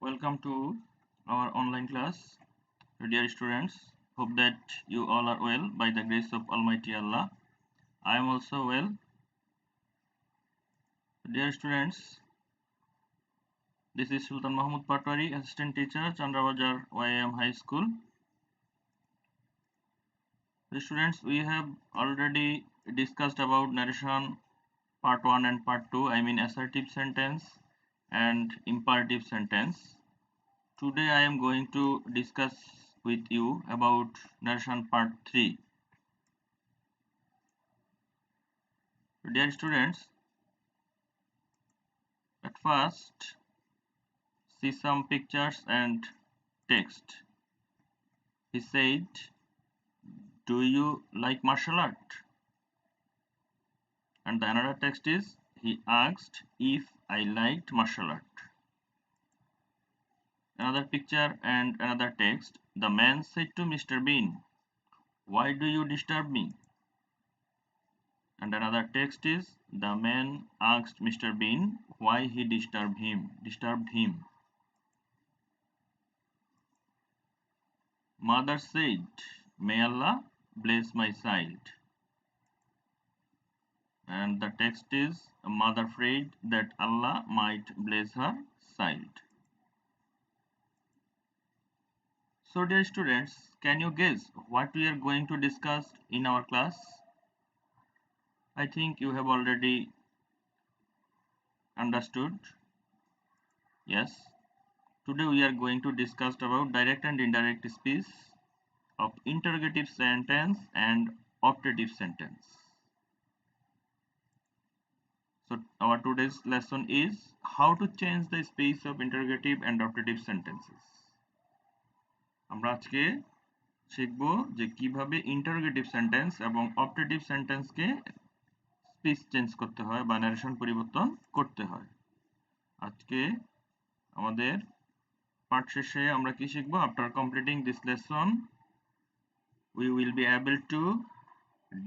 Welcome to our online class, dear students. Hope that you all are well by the grace of Almighty Allah. I am also well. Dear students, this is Sultan Mahmud Patwari, Assistant Teacher, Chandrabajar YAM High School. The students, we have already discussed about narration part 1 and part 2, I mean assertive sentence and imperative sentence. Today I am going to discuss with you about narration part 3. Dear students, at first see some pictures and text. He said, "Do you like martial art?" And the another text is, he asked if I liked martial art. Another picture and another text. The man said to Mr. Bean, "Why do you disturb me?" And another text is, the man asked Mr. Bean why he disturbed him. Mother said, "May Allah bless my child." And the text is, a mother prayed that Allah might bless her child. So dear students, can you guess what we are going to discuss in our class? I think you have already understood. Yes. Today we are going to discuss about direct and indirect speech of interrogative sentence and optative sentence. So our today's lesson is how to change the speech of interrogative and optative sentences. আমরা আজকে শিখব যে কিভাবে interrogative sentence এবং optative সেন্টেন্সকে speech change করতে হয় বা narration পরিবর্তন করতে হয়। আজকে আমাদের পাঠ শেষে আমরা কি শিখব? After completing this lesson we will be able to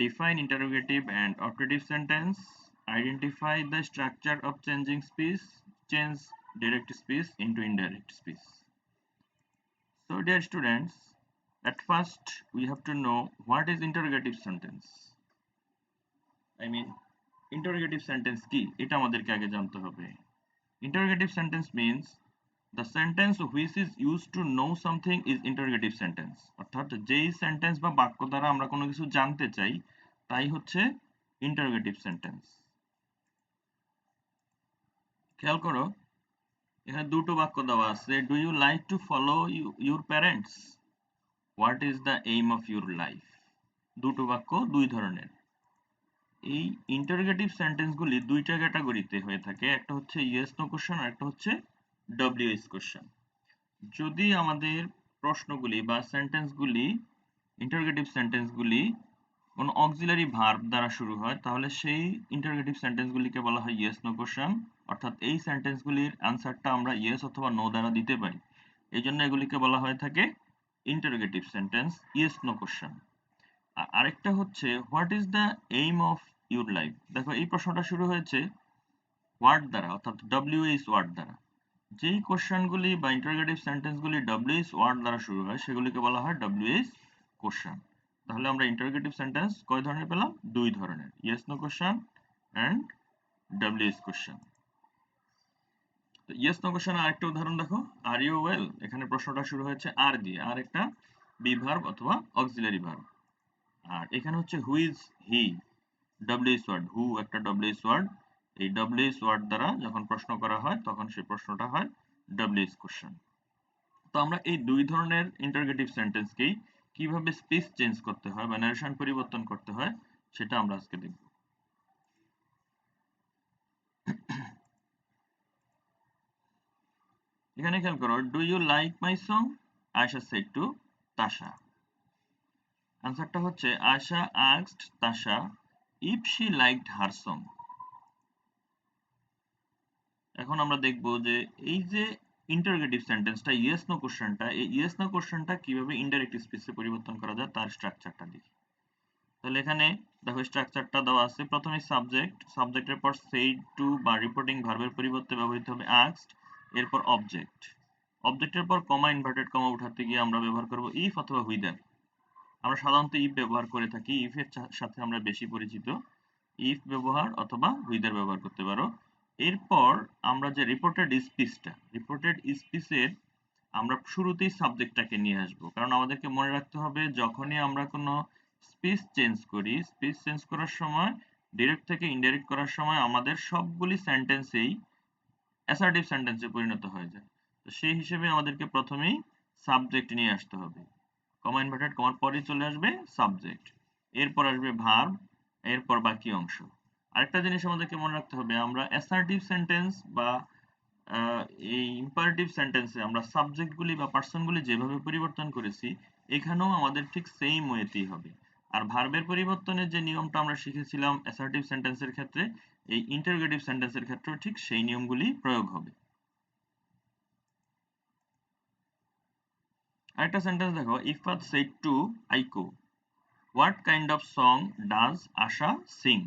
define interrogative and optative sentence, identify the structure of changing speech, change direct speech into indirect speech. So dear students, at first we have to know what is interrogative sentence. I mean interrogative sentence কি এটা আমাদেরকে আগে জানতে হবে। Interrogative sentence means the sentence which is used to know something is interrogative sentence. অর্থাৎ যেই sentence বা বাক্য দ্বারা আমরা কোনো কিছু জানতে চাই তাই হচ্ছে interrogative sentence. খেয়াল করো এখানে দুটো বাক্য দেওয়া আছে, do you like to follow your parents, what is the aim of your life. দুটো বাক্য দুই ধরনের। এই ইন্টারোগেটিভ সেন্টেন্সগুলি দুইটা ক্যাটাগরিতে হয়ে থাকে, একটা হচ্ছে ইয়েস নো কোশ্চেন আর একটা হচ্ছে ডব্লিউএস কোশ্চেন। যদি আমাদের প্রশ্নগুলি বা সেন্টেন্সগুলি ইন্টারোগেটিভ সেন্টেন্সগুলি কোনো অক্সিলারি ভার্ব দ্বারা শুরু হয় তাহলে সেই ইন্টারোগেটিভ সেন্টেন্সগুলিকে বলা হয় ইয়েস নো কোশ্চেন, অর্থাৎ এই সেন্টেন্সগুলির অ্যান্সারটা আমরা ইয়েস অথবা নো দ্বারা দিতে পারি, এই জন্য এগুলিকে বলা হয়ে থাকে interrogative sentence, yes no question. আরেকটা হচ্ছে what is the aim of your life. দেখো এই প্রশ্নটা শুরু হয়েছে ওয়ার্ড দ্বারা, অর্থাৎ ডব্লিউএইচ ওয়ার্ড দ্বারা। যেই কোশ্চেনগুলি বা ইন্টারোগেটিভ সেন্টেন্সগুলি ডব্লিউএইচ ওয়ার্ড দ্বারা শুরু হয় সেগুলিকে বলা হয় ডব্লিউএইচ কোশ্চেন। তাহলে আমরা ইন্টারোগেটিভ সেন্টেন্স কয় ধরনের পেলাম? দুই ধরনের, yes no question and WH question. তো ইয়েস নো কোশ্চেন আরেকটা উদাহরণ দেখো, আর ইউ ওয়েল। এখানে প্রশ্নটা শুরু হয়েছে আর দিয়ে, আর একটা বি ভার্ব অথবা অক্সিলারি ভার্ব। আর এখানে হচ্ছে who is he, WH word, who একটা ডব্লিউএইচ ওয়ার্ড। এই ডব্লিউএইচ ওয়ার্ড দ্বারা যখন প্রশ্ন করা হয় তখন সেই প্রশ্নটা হয় ডব্লিউএইচ কোশ্চেন। তো আমরা এই দুই ধরনের ইন্টারোগেটিভ সেন্টেন্সকেই কিভাবে স্পিচ চেঞ্জ করতে হয় বা ন্যারেশন পরিবর্তন করতে হয় সেটা আমরা আজকে দেখব। এখানে খেয়াল করো, do you like my song, Ayesha said to Tasha. আনসারটা হচ্ছে Ayesha asked Tasha if she liked her song. এখন আমরা দেখব যে এই যে ইন্টারোগেটিভ সেন্টেন্সটা ইয়েস নো কোশ্চেনটা, এই ইয়েস নো কোশ্চেনটা কিভাবে ইনডাইরেক্ট স্পিচে পরিবর্তন করা যায় তার স্ট্রাকচারটা দেখি। তাহলে এখানে দেখো স্ট্রাকচারটা দেওয়া আছে, প্রথমে সাবজেক্ট, সাবজেক্টের পর সেইড টু বা রিপোর্টিং ভার্বের পরিবর্তে ব্যবহৃত হবে আস্কড, এরপর অবজেক্ট। অবজেক্টের পর কমা ইনভার্টেড কমা উঠাতে গিয়ে আমরা ব্যবহার করব ইফ অথবা হুইদার। আমরা সাধারণত ইফ ব্যবহার করে থাকি, ইফ এর সাথে আমরা বেশি পরিচিত। ইফ ব্যবহার অথবা হুইদার ব্যবহার করতে পারো। এরপর আমরা যে রিপোর্টেড স্পিচের আমরা শুরুতেই সাবজেক্টটাকে নিয়ে আসব, কারণ আমাদেরকে মনে রাখতে হবে যখনই আমরা কোনো স্পিচ চেঞ্জ করার সময় ডিরেক্ট থেকে ইনডাইরেক্ট করার সময় আমাদের সবগুলি সেন্টেন্সেই অ্যাসার্টিভ সেন্টেন্সে পরিণত হয়ে যায়। তো সেই হিসেবে আমাদেরকে প্রথমেই সাবজেক্ট নিয়ে আসতে হবে। কমা ইনভার্টেড কমার পরেই চলে আসবে সাবজেক্ট, এরপর আসবে ভার্ব, এরপর বাকি অংশ। আরেকটা জিনিস আমাদেরকে মনে রাখতে হবে, আমরা অ্যাসার্টিভ সেন্টেন্স বা এই ইম্পারেটিভ সেন্টেন্সে আমরা সাবজেক্টগুলি বা পার্সনগুলি যেভাবে পরিবর্তন করেছি এখানেও আমাদের ঠিক সেম ওয়েতেই হবে। আর ভার্বের পরিবর্তনের যে নিয়মটা আমরা শিখেছিলাম অ্যাসার্টিভ সেন্টেন্সের ক্ষেত্রে, এই ইন্টারোগেটিভ সেন্টেন্সের ক্ষেত্রেও ঠিক সেই নিয়মগুলি প্রয়োগ হবে। আরেকটা সেন্টেন্স দেখো, Ifat said to Aiko, what kind of song does Asha sing.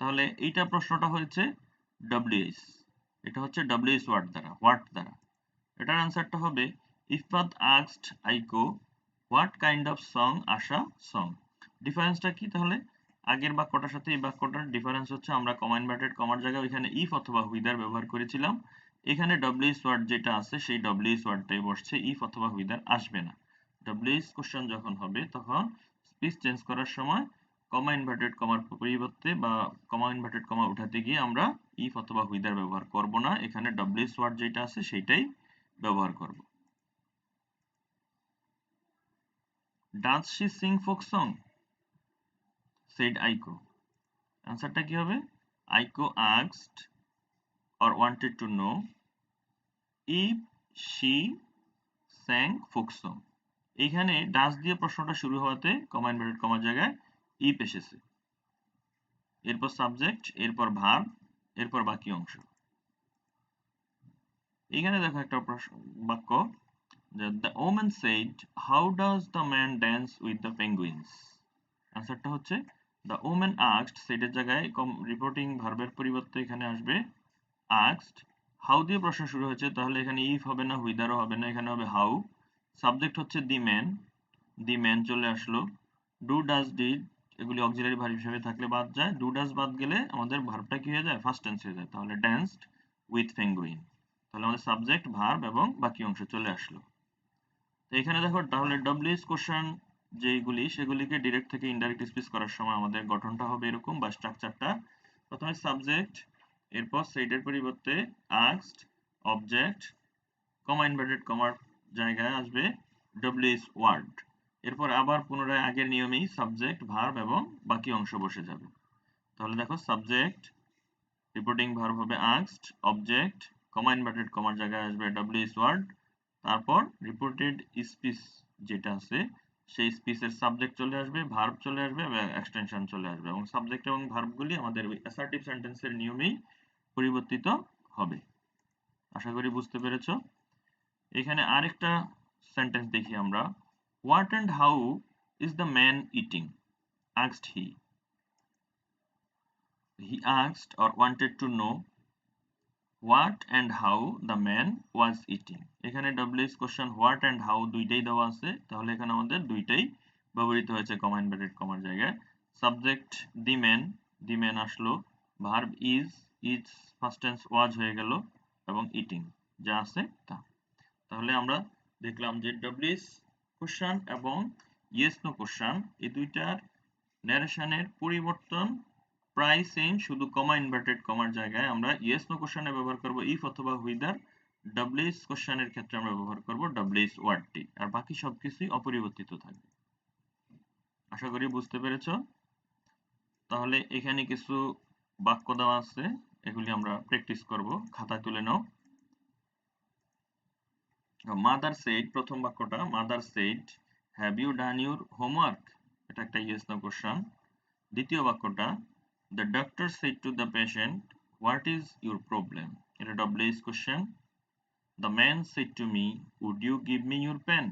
তাহলে এইটা প্রশ্নটা হয়েছে ডব্লিউএস, এটা হচ্ছে ডব্লিউএস ওয়ার্ড দ্বারা, হোয়াট দ্বারা। এটার আনসারটা হবে Ifat asked Aiko what kind of song Asha song. ডিফারেন্সটা কি তাহলে? আগের বাক্যটার সাথে এই বাক্যটার ডিফারেন্স হচ্ছে আমরা কমা ইনভার্টেড কমার জায়গায় ওইখানে ইফ অথবা হুইদার ব্যবহার করেছিলাম, এখানে ডব্লিউএস ওয়ার্ড যেটা আছে সেই ডব্লিউএস ওয়ার্ডটাই বসছে, ইফ অথবা হুইদার আসবে না। ডব্লিউএস কোশ্চেন যখন হবে তখন স্পিচ চেঞ্জ করার সময় কমা ইনভার্টেড কমার পরিবর্তে বা কমা ইনভার্টেড কমা উঠাতে গিয়ে আমরা ইফ অথবা হুইদার ব্যবহার করব না, এখানে ডব্লিউএস ওয়ার্ড যেটা আছে সেইটাই ব্যবহার করব। Does she sing folk song? said Aiko. আনসারটা কি হবে? Aiko asked or wanted to know if she sang folk song. এইখানে ডাস দিয়ে প্রশ্নটা শুরু হওয়াতে কমা ইনভার্টেড কমার জায়গায় ইফ এসেছে, এরপর সাবজেক্ট, এরপর ভার্ব, এরপর বাকি অংশ। এইখানে দেখো একটা বাক্য, the woman said how does the man dance with the penguins. আনসারটা হচ্ছে the woman asked, সেটার জায়গায় রিপোর্টিং ভার্বের পরিবর্তে এখানে আসবে asked। হাউ দিয়ে প্রশ্ন শুরু হয়েছে, তাহলে এখানে ইফ হবে না, হুইদারও হবে না, এখানে হবে হাউ। সাবজেক্ট হচ্ছে দি ম্যান চলে আসলো। ডু ডাজ ডিড এগুলি অক্সিলারি ভার্ব হিসেবে থাকলে বাদ যায়, ডু ডাজ বাদ গেলে আমাদের ভার্বটা কি হয়ে যায়? ফার্স্ট টেন্স হয়ে যায়। তাহলে ড্যান্সড উইথ পেঙ্গুইন, তাহলে আমাদের সাবজেক্ট ভার্ব এবং বাকি অংশ চলে আসলো। তো এখানে দেখো তাহলে ডব্লিউএস কোশ্চেন যেগুলি সেগুলিকে ডিরেক্ট থেকে ইনডাইরেক্ট স্পিচ করার সময় আমাদের গঠনটা হবে এরকম বা স্ট্রাকচারটা, প্রথমে সাবজেক্ট, এরপর সেইটের পরিবর্তে আস্কড, অবজেক্ট, কমা ইনভার্টেড কমার জায়গায় আসবে ডব্লিউএস ওয়ার্ড, এরপর আবার পুনরায় আগের নিয়মেই সাবজেক্ট, ভার্ব এবং বাকি অংশ বসে যাবে। তাহলে দেখো সাবজেক্ট, রিপোর্টিং ভার্ব হবে আস্কড, অবজেক্ট, কমা ইনভার্টেড কমার জায়গায় আসবে ডব্লিউএস ওয়ার্ড, তারপর রিপোর্টেড স্পিচ যেটা আছে সেই স্পিচের সাবজেক্ট চলে আসবে, ভার্ব চলে আসবে এবং এক্সটেনশন চলে আসবে, এবং সাবজেক্ট এবং ভার্বগুলি আমাদের অ্যাসার্টিভ সেন্টেন্সের নিয়মেই পরিবর্তিত হবে। আশা করি বুঝতে পেরেছো। এখানে আরেকটা সেন্টেন্স দেখি আমরা, what and how is the man eating, asked he asked or wanted to know what and how the man was eating. এখানে WH question what and how দুইটাই দেওয়া আছে, তাহলে এখানে আমাদের দুইটাই ব্যবহৃত হয়েছে কমা ইনভার্টেড কমার জায়গায়। সাবজেক্ট দি ম্যান আসলো, ভার্ব ইজ ফার্স্ট টেন্স ওয়াজ হয়ে গেল, এবং ইটিং যা আছে তা। তাহলে আমরা দেখলাম যে ডব্লিউএস কোশ্চেন এবং ইয়েস নো কোশ্চেন এই দুইটার ন্যারেশনের পরিবর্তন প্রায় সেম, শুধু কমা ইনভার্টেড কমার জায়গায় আমরা ইয়েস নো কোশ্চেনে ব্যবহার করব ইফ অথবা হুইদার, ডব্লিউএস কোশ্চেনের ক্ষেত্রে আমরা ব্যবহার করব ডব্লিউএস ওয়ার্ডটি, আর বাকি সবকিছুই অপরিবর্তিত থাকবে। আশা করি বুঝতে পেরেছ। তাহলে এখানে কিছু বাক্য দেওয়া আছে, এগুলি আমরা প্র্যাকটিস করব, খাতায় তুলে নাও। মাদার সেইড, প্রথম বাক্যটা mother said have you done your homework, এটা একটা ইয়েস নো কোশ্চেন। দ্বিতীয় বাক্যটা the doctor said to the patient what is your problem, এটা WH question. the man said to me would you give me your pen,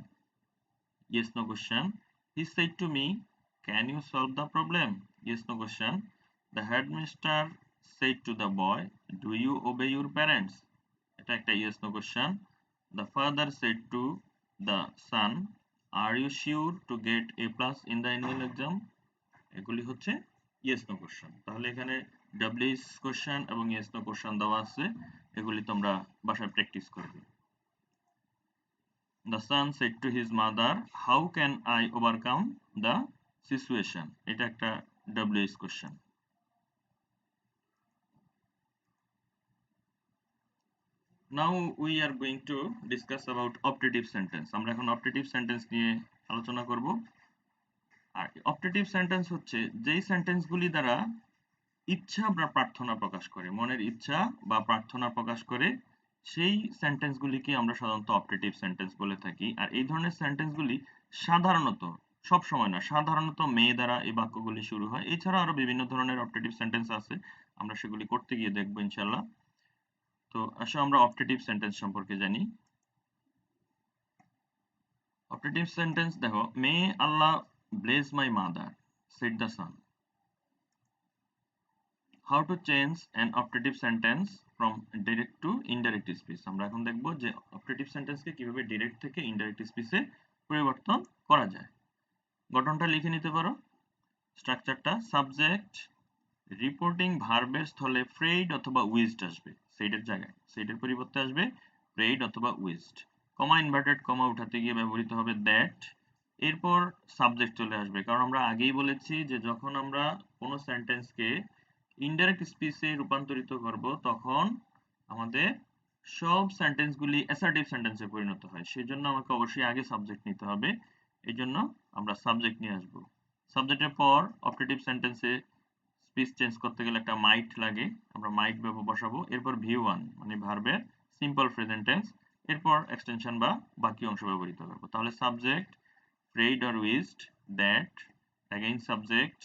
yes no question. he said to me can you solve the problem, yes no question. the headmaster said to the boy do you obey your parents, এটা একটা yes no question. The father said to the son, are you sure to get A plus in the annual exam? এগুলি হচ্ছে yes no question। তাহলে এখানে WH question এবং yes no question দেওয়া আছে, এগুলি তোমরা বাসায় প্র্যাকটিস করবে। The son said to his mother, how can I overcome the situation? এটা একটা WH question। Now we are going to discuss about optative sentence। আমরা এখন optative sentence নিয়ে আলোচনা করব। আর optative sentence হচ্ছে যেই সেন্টেন্সগুলি দ্বারা ইচ্ছা বা প্রার্থনা প্রকাশ করে, মনের ইচ্ছা বা প্রার্থনা প্রকাশ করে, সেই সেন্টেন্সগুলিকে আমরা সাধারণত অপটেটিভ সেন্টেন্স বলে থাকি। আর এই ধরনের সেন্টেন্সগুলি সাধারণত, সব সময় না, সাধারণত মেয়ে দ্বারা এই বাক্যগুলি শুরু হয়। এছাড়া আরো বিভিন্ন ধরনের অপটেটিভ সেন্টেন্স আছে, আমরা সেগুলি করতে গিয়ে দেখবো ইনশাল্লাহ। তো আসলে আমরা অপটেটিভ সেন্টেন্স সম্পর্কে জানি। অপটেটিভ সেন্টেন্স দেখো, may Allah bless my mother said the son. How to change an optative sentence from direct to indirect speech? আমরা এখন দেখব যে optative sentence কে কিভাবে direct থেকে indirect speech এ পরিবর্তন করা যায়। গঠনটা লিখে নিতে পারো। স্ট্রাকচারটা, সাবজেক্ট রিপোর্টিং ভার্বের স্থলে ফ্রেইড অথবা উইজড আসবে, সেইডের জায়গায়, সেইডের পরিবর্তে আসবে ফ্রেইড অথবা উইজড। কমা ইনভার্টেড কমা উঠাতে গিয়ে ব্যবহৃত হবে দ্যাট। এরপর সাবজেক্ট চলে আসবে, কারণ আমরা আগেই বলেছি যে যখন আমরা কোনো সেন্টেন্সকে ইনডাইরেক্ট স্পিচে রূপান্তরিত করব তখন আমাদের সব সেন্টেন্সগুলি অ্যাসার্টিভ সেন্টেন্সে পরিণত হয়। সেজন্য আমাকে অবশ্যই আগে সাবজেক্ট নিতে হবে, এই জন্য আমরা সাবজেক্ট নিয়ে আসবো। সাবজেক্টের পর অপটেটিভ সেন্টেন্সে স্পিচ চেঞ্জ করতে গেলে একটা মাইট লাগে, আমরা মাইট বসাবো। এরপর V1 মানে ভার্বের সিম্পল প্রেজেন্ট টেন্স, এরপর এক্সটেনশন বা বাকি অংশ ব্যবহৃত করব। তাহলে subject Fred or উইজড, that, again subject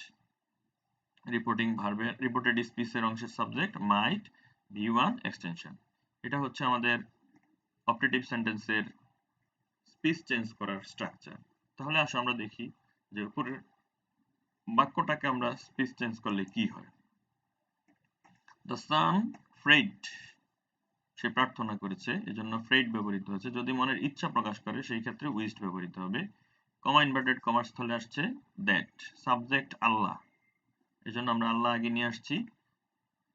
reporting ভার্বের রিপোর্টেড স্পিচের অংশের সাবজেক্ট মাইট, V1 এক্সটেনশন। এটা হচ্ছে আমাদের অপটেটিভ সেন্টেন্সের স্পিচ চেঞ্জ করার স্ট্রাকচার। তাহলে আসো আমরা দেখি যে উপরের বাক্যটাকে আমরা স্পিচ চেঞ্জ করলে কি হয়। দ্য সান ফ্রেড, সে প্রার্থনা করেছে, এজন্য ফ্রেড ব্যবহৃত হয়েছে। যদি মনের ইচ্ছা প্রকাশ করে সেই ক্ষেত্রে উইজড ব্যবহৃত হবে। কমা ইনভার্টেড কমার স্থলে আসছে দ্যাট। সাবজেক্ট আল্লাহ, এজন্য আমরা আল্লাহ আগে নিয়ে আসছি।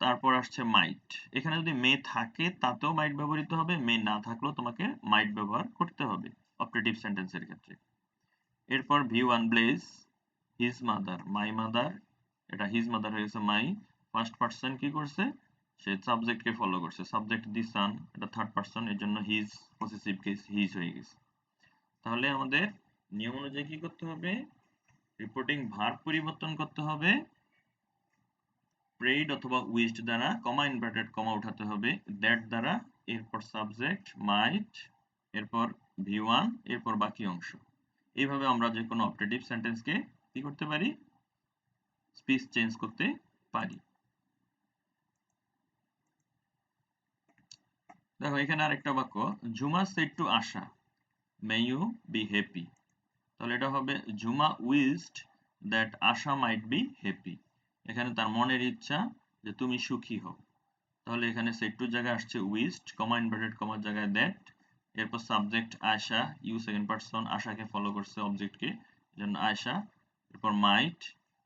তারপর আসছে মাইট। এখানে যদি মে থাকে তাতেও মাইট ব্যবহৃত হবে, মে না থাকলেও তোমাকে মাইট ব্যবহার করতে হবে অপটেটিভ সেন্টেন্সের ক্ষেত্রে। এরপর V1 bless his mother, my mother, এটা হিজ মাদার হয়ে গেছে মাই। ফার্স্ট পারসন কি করছে, সে সাবজেক্টকে ফলো করছে, সাবজেক্ট দি সান, এটা থার্ড পারসন, এর জন্য হিজ পসেসিভ কেস হিজ হয়ে গেছে। তাহলে আমাদের নিয়ম অনুযায়ী কি করতে হবে, রিপোর্টিং ভার্ব পরিবর্তন করতে হবে প্রেইড অথবা উইজড দ্বারা, কমা ইনভার্টেড কমা উঠাতে হবে দ্যাট দ্বারা, এরপর সাবজেক্ট মাইট, এরপর V1, এরপর বাকি অংশ। এইভাবে আমরা যে কোনো অপটেটিভ সেন্টেন্সকে কি করতে পারি, স্পিচ চেঞ্জ করতে পারি। দেখো এখানে আরেকটা বাক্য, Jhuma said to Asha may you be happy. তাহলে এটা হবে Jhuma wished that Asha might be happy. এখানে তার মনের ইচ্ছা যে তুমি সুখী হও। তাহলে এখানে সেড টু জায়গায় আসছে উইজড, কমা ইনভার্টেড কমার জায়গায় দ্যাট, এরপর subject Asha, you second person, আশাকে ফলো করছে অবজেক্টকে, এজন্য আশা, এরপর মাইট,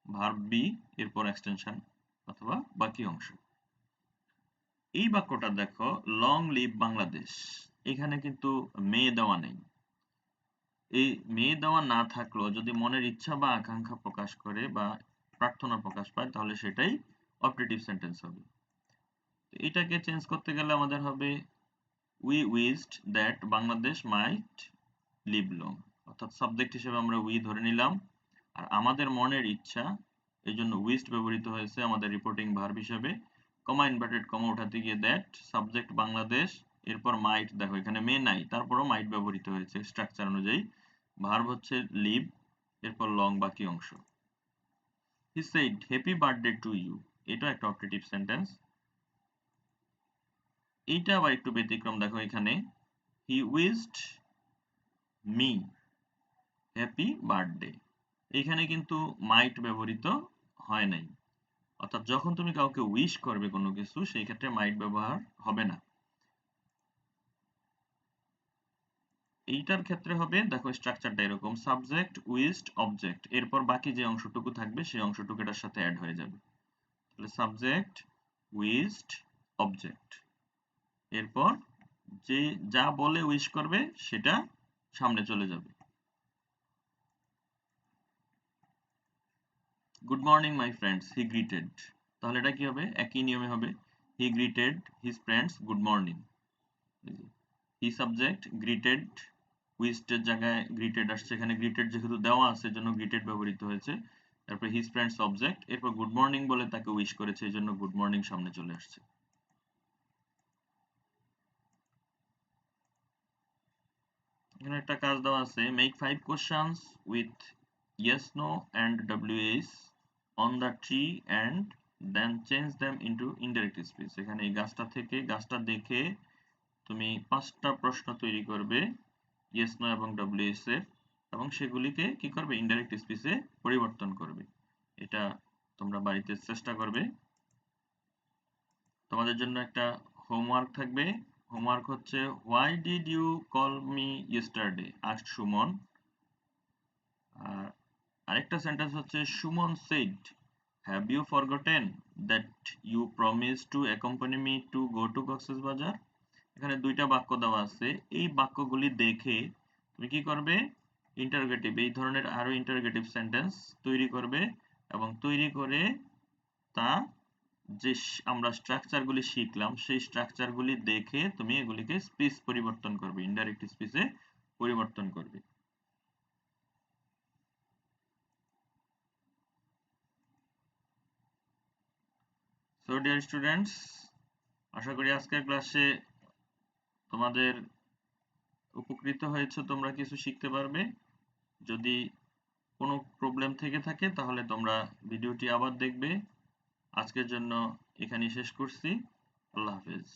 ভার্ব বি, এরপর এক্সটেনশন অথবা বাকি অংশ। এই বাক্যটা দেখো, লং লিভ বাংলাদেশ, এখানে কিন্তু মে দেওয়া নেই। এই মে দেওয়া না থাকলেও যদি মনের ইচ্ছা বা আকাঙ্ক্ষা প্রকাশ করে বা প্রার্থনা প্রকাশ পায় তাহলে সেটাই অপটেটিভ সেন্টেন্স হবে। এটাকে চেঞ্জ করতে গেলে আমাদের হবে we wished that Bangladesh might live long, অর্থাৎ সাবজেক্ট হিসেবে আমরা উই ধরে নিলাম, আর আমাদের মনের ইচ্ছা, এই জন্য উইজড ব্যবহৃত হয়েছে আমাদের রিপোর্টিং ভার্ব হিসেবে। কমা ইনভার্টেড কমা উঠাতে গিয়ে দ্যাট, সাবজেক্ট বাংলাদেশ, এরপর মাইট, দেখো এখানে মে নাই তারপরও মাইট ব্যবহৃত হয়েছে স্ট্রাকচার অনুযায়ী। ভার্ব হচ্ছে লিভ, এরপর লং বাকি অংশ। He said happy birthday to you, এটা একটা অপটেটিভ সেন্টেন্স। এইটা আবার একটু ব্যতিক্রম, দেখো এখানে হি উইজড মি হ্যাপি বার্থডে, এখানে কিন্তু মাইট ব্যবহৃত হয় নাই। অর্থাৎ যখন তুমি কাউকে উইশ করবে কোনো কিছু সেই ক্ষেত্রে মাইট ব্যবহার হবে না। এইটার ক্ষেত্রে হবে, দেখো স্ট্রাকচারটা এরকম, সাবজেক্ট উইশড অবজেক্ট, এরপর বাকি যে অংশটুকু থাকবে সেই অংশটুকু এটার সাথে অ্যাড হয়ে যাবে। তাহলে সাবজেক্ট উইশড অবজেক্ট, এরপর যে যা বলে উইশ করবে সেটা সামনে চলে যাবে। Good morning my friends, he greeted, তাহলে এটা কি হবে, একই নিয়মে হবে, he greeted his friends good morning. He subject, greeted wished এর জায়গায় গ্রিটেড আসছে, এখানে গ্রিটেড যেহেতু দেওয়া আছে জন্য গ্রিটেড ব্যবহৃত হয়েছে। তারপর হিজ ফ্রেন্ডস অবজেক্ট, এরপর গুড মর্নিং বলে তাকে উইশ করেছে এই জন্য গুড মর্নিং সামনে চলে আসছে। এখানে একটা কাজ দেওয়া আছে, make 5 questions with yes no and WH on the tree and then change them into indirect speech. এখানে এই গাছটা থেকে, গাছটা দেখে তুমি 5টা প্রশ্ন তৈরি করবে ইয়েস নো এবং ডব্লিউএইচ এর, এবং সেগুলিকে কি করবে, ইনডাইরেক্ট স্পিচে পরিবর্তন করবে। এটা তোমরা বাড়িতে চেষ্টা করবে। তোমাদের জন্য একটা হোমওয়ার্ক থাকবে। হোমওয়ার্ক হচ্ছে, why did you call me yesterday, asked Suman. আর আরেকটা সেন্টেন্স হচ্ছে, Suman said, have you forgotten that you promise to accompany me to go to Cox's Bazar. এখানে 2টা বাক্য দেওয়া আছে, এই বাক্যগুলি দেখে তুমি কি করবে, ইন্টারোগেটিভ, এই ধরনের আরো ইন্টারোগেটিভ সেন্টেন্স তৈরি করবে, এবং তৈরি করে তা যে আমরা স্ট্রাকচারগুলি শিখলাম সেই স্ট্রাকচারগুলি দেখে তুমি এগুলিকে স্পিচ পরিবর্তন করবে, ইনডাইরেক্ট স্পিচে পরিবর্তন করবে। সো ডিয়ার স্টুডেন্টস, আশা করি আজকের ক্লাসে তোমাদের উপকৃত হয়েছে, তোমরা কিছু শিখতে পারবে। যদি কোনো প্রবলেম থেকে থাকে তাহলে তোমরা ভিডিওটি আবার দেখবে। আজকের জন্য এখানেই শেষ করছি। আল্লাহ হাফেজ।